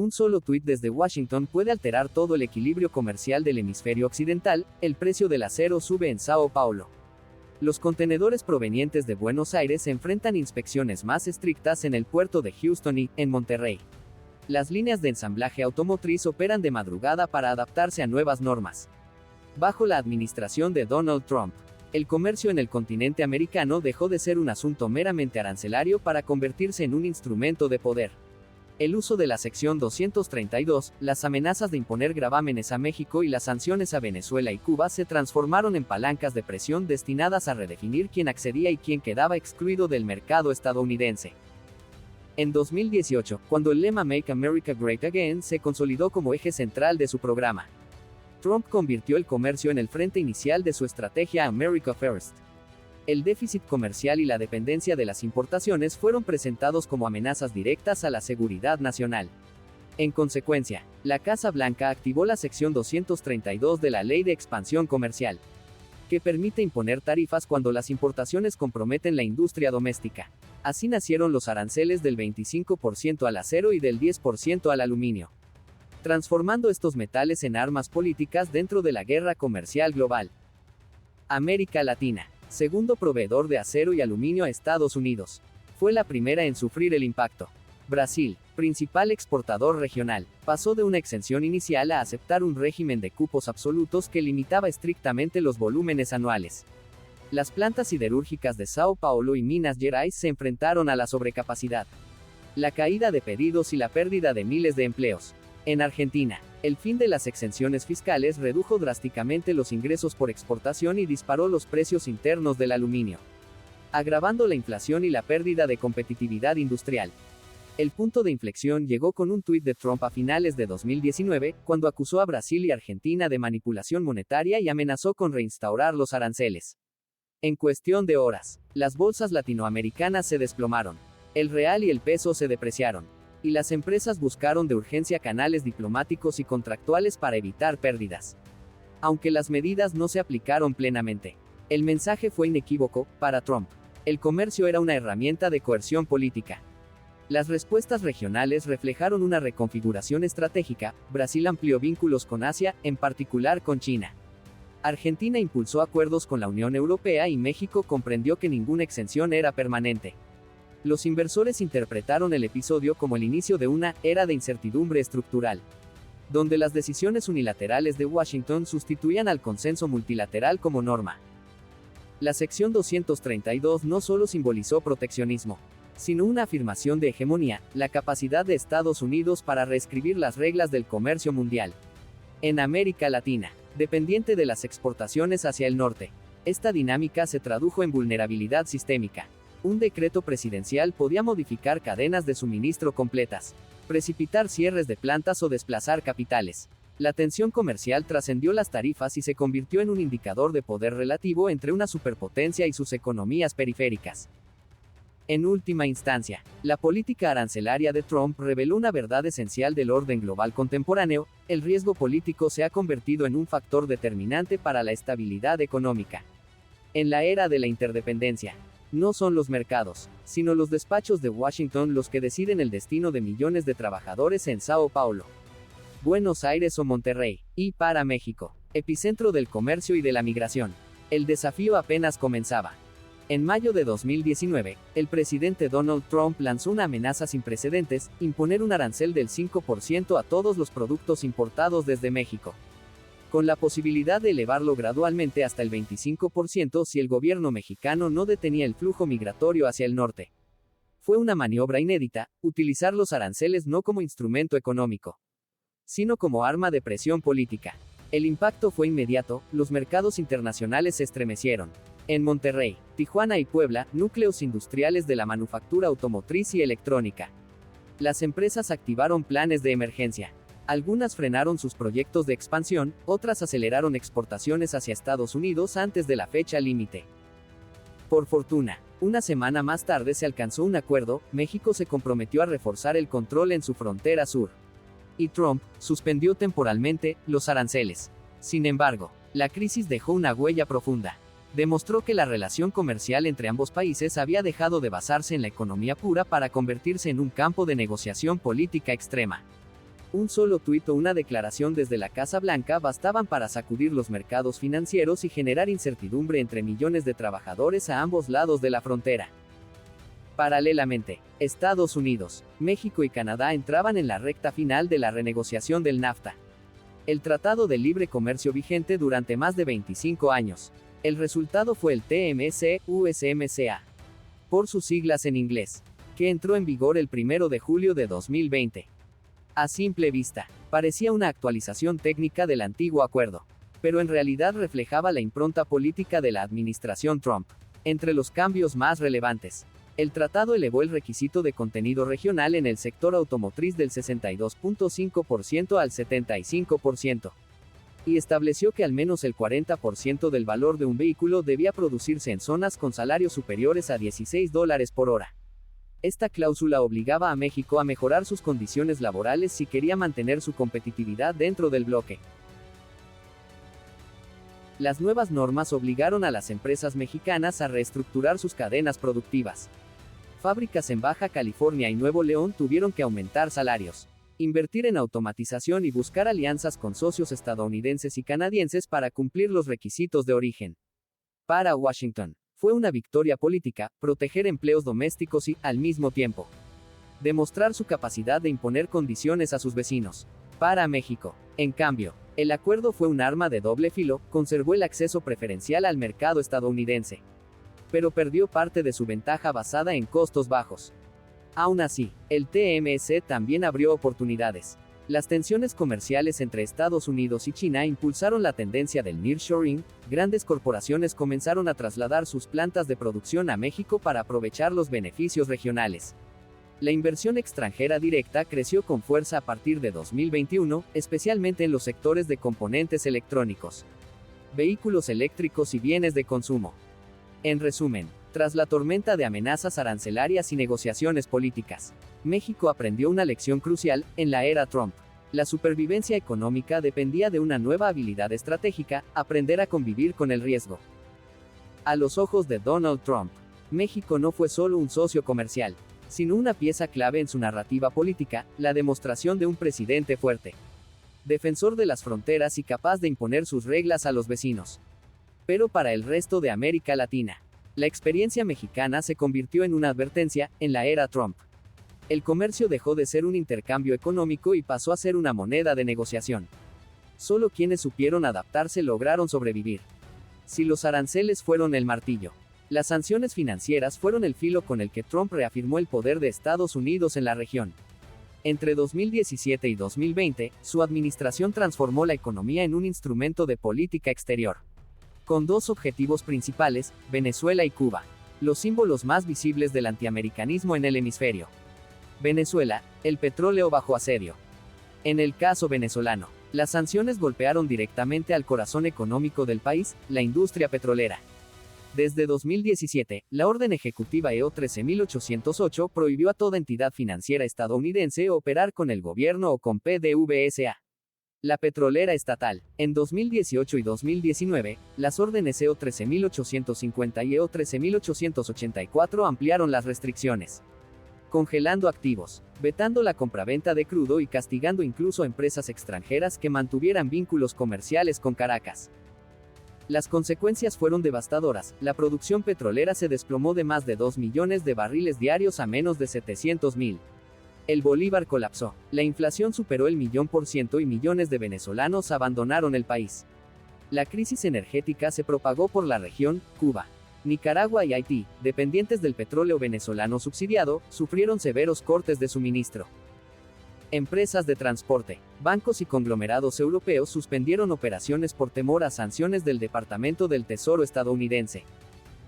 Un solo tuit desde Washington puede alterar todo el equilibrio comercial del hemisferio occidental. El precio del acero sube en Sao Paulo. Los contenedores provenientes de Buenos Aires enfrentan inspecciones más estrictas en el puerto de Houston y, en Monterrey. Las líneas de ensamblaje automotriz operan de madrugada para adaptarse a nuevas normas. Bajo la administración de Donald Trump, el comercio en el continente americano dejó de ser un asunto meramente arancelario para convertirse en un instrumento de poder. El uso de la sección 232, las amenazas de imponer gravámenes a México y las sanciones a Venezuela y Cuba se transformaron en palancas de presión destinadas a redefinir quién accedía y quién quedaba excluido del mercado estadounidense. En 2018, cuando el lema Make America Great Again se consolidó como eje central de su programa, Trump convirtió el comercio en el frente inicial de su estrategia America First. El déficit comercial y la dependencia de las importaciones fueron presentados como amenazas directas a la seguridad nacional. En consecuencia, la Casa Blanca activó la sección 232 de la Ley de Expansión Comercial, que permite imponer tarifas cuando las importaciones comprometen la industria doméstica. Así nacieron los aranceles del 25% al acero y del 10% al aluminio, transformando estos metales en armas políticas dentro de la guerra comercial global. América Latina, segundo proveedor de acero y aluminio a Estados Unidos, fue la primera en sufrir el impacto. Brasil, principal exportador regional, pasó de una exención inicial a aceptar un régimen de cupos absolutos que limitaba estrictamente los volúmenes anuales. Las plantas siderúrgicas de Sao Paulo y Minas Gerais se enfrentaron a la sobrecapacidad, la caída de pedidos y la pérdida de miles de empleos. En Argentina, el fin de las exenciones fiscales redujo drásticamente los ingresos por exportación y disparó los precios internos del aluminio, agravando la inflación y la pérdida de competitividad industrial. El punto de inflexión llegó con un tuit de Trump a finales de 2019, cuando acusó a Brasil y Argentina de manipulación monetaria y amenazó con reinstaurar los aranceles. En cuestión de horas, las bolsas latinoamericanas se desplomaron, el real y el peso se depreciaron, y las empresas buscaron de urgencia canales diplomáticos y contractuales para evitar pérdidas. Aunque las medidas no se aplicaron plenamente, el mensaje fue inequívoco. Para Trump, el comercio era una herramienta de coerción política. Las respuestas regionales reflejaron una reconfiguración estratégica. Brasil amplió vínculos con Asia, en particular con China. Argentina impulsó acuerdos con la Unión Europea y México comprendió que ninguna exención era permanente. Los inversores interpretaron el episodio como el inicio de una era de incertidumbre estructural, donde las decisiones unilaterales de Washington sustituían al consenso multilateral como norma. La sección 232 no solo simbolizó proteccionismo, sino una afirmación de hegemonía, la capacidad de Estados Unidos para reescribir las reglas del comercio mundial. En América Latina, dependiente de las exportaciones hacia el norte, esta dinámica se tradujo en vulnerabilidad sistémica. Un decreto presidencial podía modificar cadenas de suministro completas, precipitar cierres de plantas o desplazar capitales. La tensión comercial trascendió las tarifas y se convirtió en un indicador de poder relativo entre una superpotencia y sus economías periféricas. En última instancia, la política arancelaria de Trump reveló una verdad esencial del orden global contemporáneo: el riesgo político se ha convertido en un factor determinante para la estabilidad económica. En la era de la interdependencia, no son los mercados, sino los despachos de Washington los que deciden el destino de millones de trabajadores en Sao Paulo, Buenos Aires o Monterrey. Y para México, epicentro del comercio y de la migración, el desafío apenas comenzaba. En mayo de 2019, el presidente Donald Trump lanzó una amenaza sin precedentes: imponer un arancel del 5% a todos los productos importados desde México, con la posibilidad de elevarlo gradualmente hasta el 25% si el gobierno mexicano no detenía el flujo migratorio hacia el norte. Fue una maniobra inédita, utilizar los aranceles no como instrumento económico, sino como arma de presión política. El impacto fue inmediato, los mercados internacionales se estremecieron. En Monterrey, Tijuana y Puebla, núcleos industriales de la manufactura automotriz y electrónica, las empresas activaron planes de emergencia. Algunas frenaron sus proyectos de expansión, otras aceleraron exportaciones hacia Estados Unidos antes de la fecha límite. Por fortuna, una semana más tarde se alcanzó un acuerdo: México se comprometió a reforzar el control en su frontera sur, y Trump suspendió temporalmente los aranceles. Sin embargo, la crisis dejó una huella profunda. Demostró que la relación comercial entre ambos países había dejado de basarse en la economía pura para convertirse en un campo de negociación política extrema. Un solo tuit o una declaración desde la Casa Blanca bastaban para sacudir los mercados financieros y generar incertidumbre entre millones de trabajadores a ambos lados de la frontera. Paralelamente, Estados Unidos, México y Canadá entraban en la recta final de la renegociación del NAFTA, el Tratado de Libre Comercio vigente durante más de 25 años. El resultado fue el TMC-USMCA, por sus siglas en inglés, que entró en vigor el 1 de julio de 2020. A simple vista, parecía una actualización técnica del antiguo acuerdo, pero en realidad reflejaba la impronta política de la administración Trump. Entre los cambios más relevantes, el tratado elevó el requisito de contenido regional en el sector automotriz del 62.5% al 75%, y estableció que al menos el 40% del valor de un vehículo debía producirse en zonas con salarios superiores a $16 por hora. Esta cláusula obligaba a México a mejorar sus condiciones laborales si quería mantener su competitividad dentro del bloque. Las nuevas normas obligaron a las empresas mexicanas a reestructurar sus cadenas productivas. Fábricas en Baja California y Nuevo León tuvieron que aumentar salarios, invertir en automatización y buscar alianzas con socios estadounidenses y canadienses para cumplir los requisitos de origen. Para Washington, fue una victoria política, proteger empleos domésticos y, al mismo tiempo, demostrar su capacidad de imponer condiciones a sus vecinos. Para México, en cambio, el acuerdo fue un arma de doble filo, conservó el acceso preferencial al mercado estadounidense, pero perdió parte de su ventaja basada en costos bajos. Aún así, el TMC también abrió oportunidades. Las tensiones comerciales entre Estados Unidos y China impulsaron la tendencia del nearshoring. Grandes corporaciones comenzaron a trasladar sus plantas de producción a México para aprovechar los beneficios regionales. La inversión extranjera directa creció con fuerza a partir de 2021, especialmente en los sectores de componentes electrónicos, vehículos eléctricos y bienes de consumo. En resumen, tras la tormenta de amenazas arancelarias y negociaciones políticas, México aprendió una lección crucial. En la era Trump, la supervivencia económica dependía de una nueva habilidad estratégica: aprender a convivir con el riesgo. A los ojos de Donald Trump, México no fue solo un socio comercial, sino una pieza clave en su narrativa política, la demostración de un presidente fuerte, defensor de las fronteras y capaz de imponer sus reglas a los vecinos. Pero para el resto de América Latina, la experiencia mexicana se convirtió en una advertencia. En la era Trump, el comercio dejó de ser un intercambio económico y pasó a ser una moneda de negociación. Solo quienes supieron adaptarse lograron sobrevivir. Si los aranceles fueron el martillo, las sanciones financieras fueron el filo con el que Trump reafirmó el poder de Estados Unidos en la región. Entre 2017 y 2020, su administración transformó la economía en un instrumento de política exterior, con dos objetivos principales: Venezuela y Cuba, los símbolos más visibles del antiamericanismo en el hemisferio. Venezuela, el petróleo bajo asedio. En el caso venezolano, las sanciones golpearon directamente al corazón económico del país, la industria petrolera. Desde 2017, la Orden Ejecutiva EO 13808 prohibió a toda entidad financiera estadounidense operar con el gobierno o con PDVSA, la petrolera estatal. En 2018 y 2019, las órdenes EO 13850 y EO 13884 ampliaron las restricciones, congelando activos, vetando la compraventa de crudo y castigando incluso a empresas extranjeras que mantuvieran vínculos comerciales con Caracas. Las consecuencias fueron devastadoras. La producción petrolera se desplomó de más de 2 millones de barriles diarios a menos de 700,000. El bolívar colapsó, la inflación superó el 1% y millones de venezolanos abandonaron el país. La crisis energética se propagó por la región. Cuba, Nicaragua y Haití, dependientes del petróleo venezolano subsidiado, sufrieron severos cortes de suministro. Empresas de transporte, bancos y conglomerados europeos suspendieron operaciones por temor a sanciones del Departamento del Tesoro estadounidense.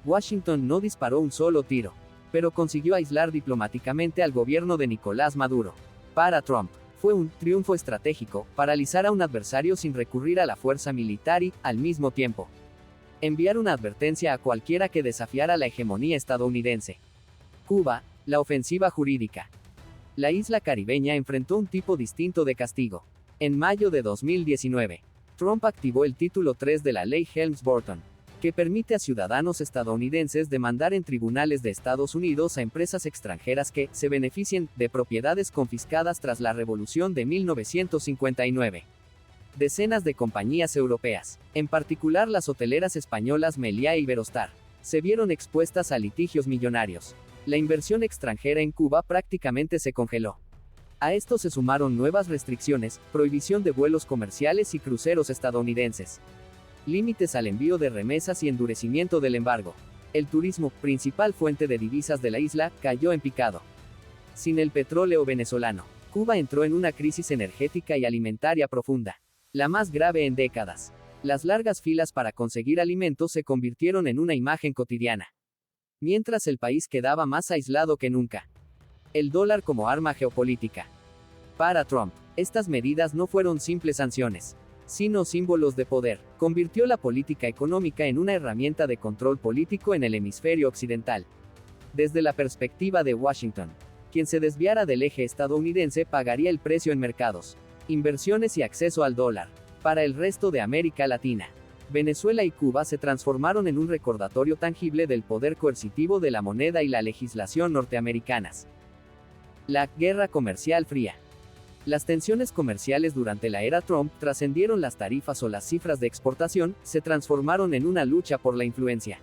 Washington no disparó un solo tiro, pero consiguió aislar diplomáticamente al gobierno de Nicolás Maduro. Para Trump, fue un triunfo estratégico paralizar a un adversario sin recurrir a la fuerza militar y, al mismo tiempo, enviar una advertencia a cualquiera que desafiara la hegemonía estadounidense. Cuba, la ofensiva jurídica. La isla caribeña enfrentó un tipo distinto de castigo. En mayo de 2019, Trump activó el título 3 de la ley Helms-Burton, que permite a ciudadanos estadounidenses demandar en tribunales de Estados Unidos a empresas extranjeras que se beneficien de propiedades confiscadas tras la Revolución de 1959. Decenas de compañías europeas, en particular las hoteleras españolas Meliá y Iberostar, se vieron expuestas a litigios millonarios. La inversión extranjera en Cuba prácticamente se congeló. A esto se sumaron nuevas restricciones, prohibición de vuelos comerciales y cruceros estadounidenses, límites al envío de remesas y endurecimiento del embargo. El turismo, principal fuente de divisas de la isla, cayó en picado. Sin el petróleo venezolano, Cuba entró en una crisis energética y alimentaria profunda, la más grave en décadas. Las largas filas para conseguir alimentos se convirtieron en una imagen cotidiana, mientras el país quedaba más aislado que nunca. El dólar como arma geopolítica. Para Trump, estas medidas no fueron simples sanciones, sino símbolos de poder. Convirtió la política económica en una herramienta de control político en el hemisferio occidental. Desde la perspectiva de Washington, quien se desviara del eje estadounidense pagaría el precio en mercados, inversiones y acceso al dólar. Para el resto de América Latina, Venezuela y Cuba se transformaron en un recordatorio tangible del poder coercitivo de la moneda y la legislación norteamericanas. La guerra comercial fría. Las tensiones comerciales durante la era Trump trascendieron las tarifas o las cifras de exportación, se transformaron en una lucha por la influencia.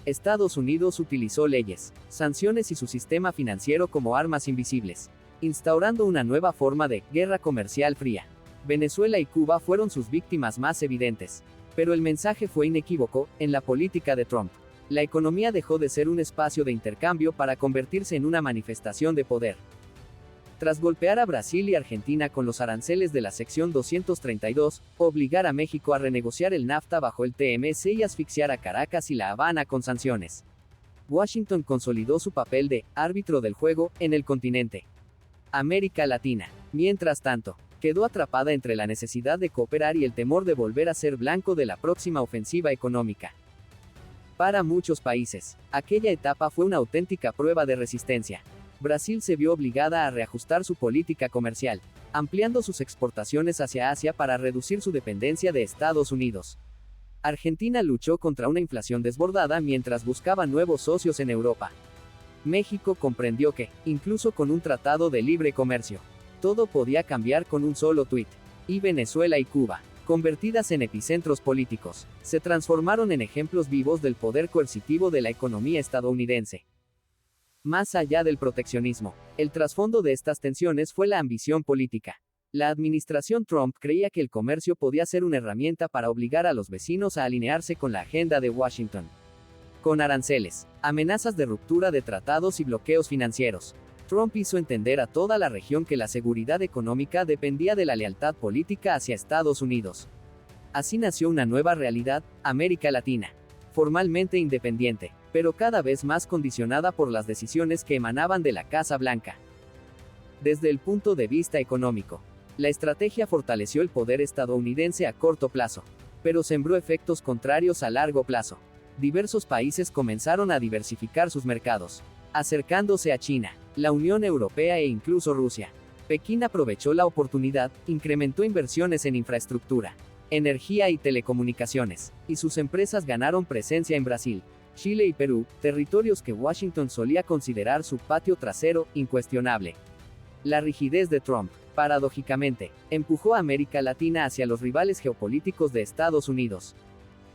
Estados Unidos utilizó leyes, sanciones y su sistema financiero como armas invisibles, instaurando una nueva forma de guerra comercial fría. Venezuela y Cuba fueron sus víctimas más evidentes. Pero el mensaje fue inequívoco, en la política de Trump. La economía dejó de ser un espacio de intercambio para convertirse en una manifestación de poder. Tras golpear a Brasil y Argentina con los aranceles de la sección 232, obligar a México a renegociar el NAFTA bajo el TMC y asfixiar a Caracas y La Habana con sanciones, Washington consolidó su papel de árbitro del juego en el continente. América Latina, mientras tanto, quedó atrapada entre la necesidad de cooperar y el temor de volver a ser blanco de la próxima ofensiva económica. Para muchos países, aquella etapa fue una auténtica prueba de resistencia. Brasil se vio obligada a reajustar su política comercial, ampliando sus exportaciones hacia Asia para reducir su dependencia de Estados Unidos. Argentina luchó contra una inflación desbordada mientras buscaba nuevos socios en Europa. México comprendió que, incluso con un tratado de libre comercio, todo podía cambiar con un solo tuit. Y Venezuela y Cuba, convertidas en epicentros políticos, se transformaron en ejemplos vivos del poder coercitivo de la economía estadounidense. Más allá del proteccionismo, el trasfondo de estas tensiones fue la ambición política. La administración Trump creía que el comercio podía ser una herramienta para obligar a los vecinos a alinearse con la agenda de Washington. Con aranceles, amenazas de ruptura de tratados y bloqueos financieros, Trump hizo entender a toda la región que la seguridad económica dependía de la lealtad política hacia Estados Unidos. Así nació una nueva realidad, América Latina, formalmente independiente, pero cada vez más condicionada por las decisiones que emanaban de la Casa Blanca. Desde el punto de vista económico, la estrategia fortaleció el poder estadounidense a corto plazo, pero sembró efectos contrarios a largo plazo. Diversos países comenzaron a diversificar sus mercados, acercándose a China, la Unión Europea e incluso Rusia. Pekín aprovechó la oportunidad, incrementó inversiones en infraestructura, energía y telecomunicaciones, y sus empresas ganaron presencia en Brasil, Chile y Perú, territorios que Washington solía considerar su patio trasero, incuestionable. La rigidez de Trump, paradójicamente, empujó a América Latina hacia los rivales geopolíticos de Estados Unidos.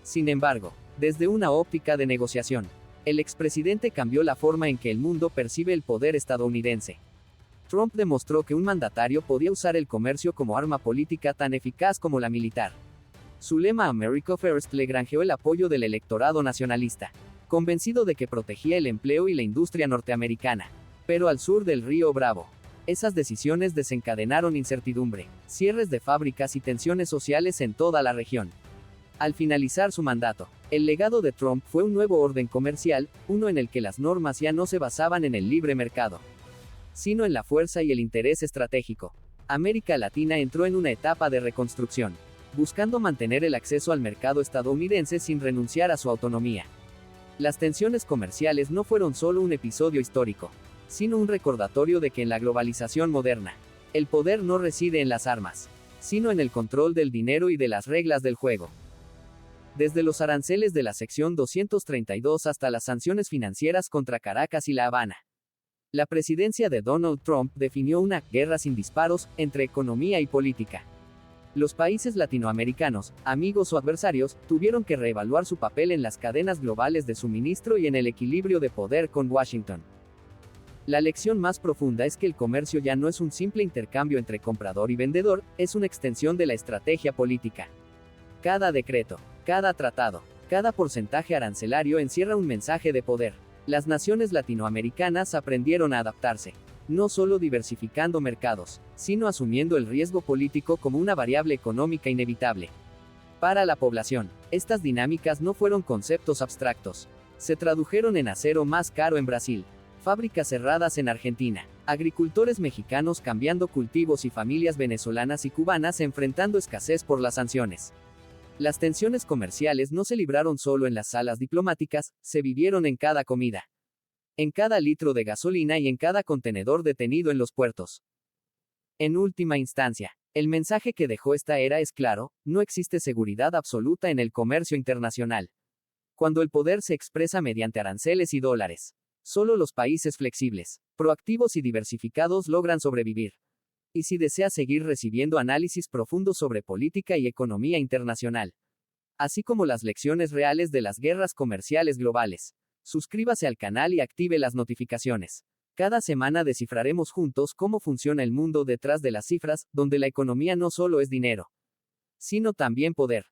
Sin embargo, desde una óptica de negociación, el expresidente cambió la forma en que el mundo percibe el poder estadounidense. Trump demostró que un mandatario podía usar el comercio como arma política tan eficaz como la militar. Su lema America First le granjeó el apoyo del electorado nacionalista, convencido de que protegía el empleo y la industria norteamericana. Pero al sur del río Bravo, esas decisiones desencadenaron incertidumbre, cierres de fábricas y tensiones sociales en toda la región. Al finalizar su mandato, el legado de Trump fue un nuevo orden comercial, uno en el que las normas ya no se basaban en el libre mercado, sino en la fuerza y el interés estratégico. América Latina entró en una etapa de reconstrucción, buscando mantener el acceso al mercado estadounidense sin renunciar a su autonomía. Las tensiones comerciales no fueron solo un episodio histórico, sino un recordatorio de que en la globalización moderna, el poder no reside en las armas, sino en el control del dinero y de las reglas del juego. desde los aranceles de la sección 232 hasta las sanciones financieras contra Caracas y La Habana. La presidencia de Donald Trump definió una guerra sin disparos entre economía y política. Los países latinoamericanos, amigos o adversarios, tuvieron que reevaluar su papel en las cadenas globales de suministro y en el equilibrio de poder con Washington. La lección más profunda es que el comercio ya no es un simple intercambio entre comprador y vendedor, es una extensión de la estrategia política. Cada decreto, cada tratado, cada porcentaje arancelario encierra un mensaje de poder. Las naciones latinoamericanas aprendieron a adaptarse, no solo diversificando mercados, sino asumiendo el riesgo político como una variable económica inevitable. Para la población, estas dinámicas no fueron conceptos abstractos. Se tradujeron en acero más caro en Brasil, fábricas cerradas en Argentina, agricultores mexicanos cambiando cultivos y familias venezolanas y cubanas enfrentando escasez por las sanciones. Las tensiones comerciales no se libraron solo en las salas diplomáticas, se vivieron en cada comida, en cada litro de gasolina y en cada contenedor detenido en los puertos. En última instancia, el mensaje que dejó esta era es claro: no existe seguridad absoluta en el comercio internacional. Cuando el poder se expresa mediante aranceles y dólares, solo los países flexibles, proactivos y diversificados logran sobrevivir. Y si desea seguir recibiendo análisis profundos sobre política y economía internacional, así como las lecciones reales de las guerras comerciales globales, suscríbase al canal y active las notificaciones. Cada semana descifraremos juntos cómo funciona el mundo detrás de las cifras, donde la economía no solo es dinero, sino también poder.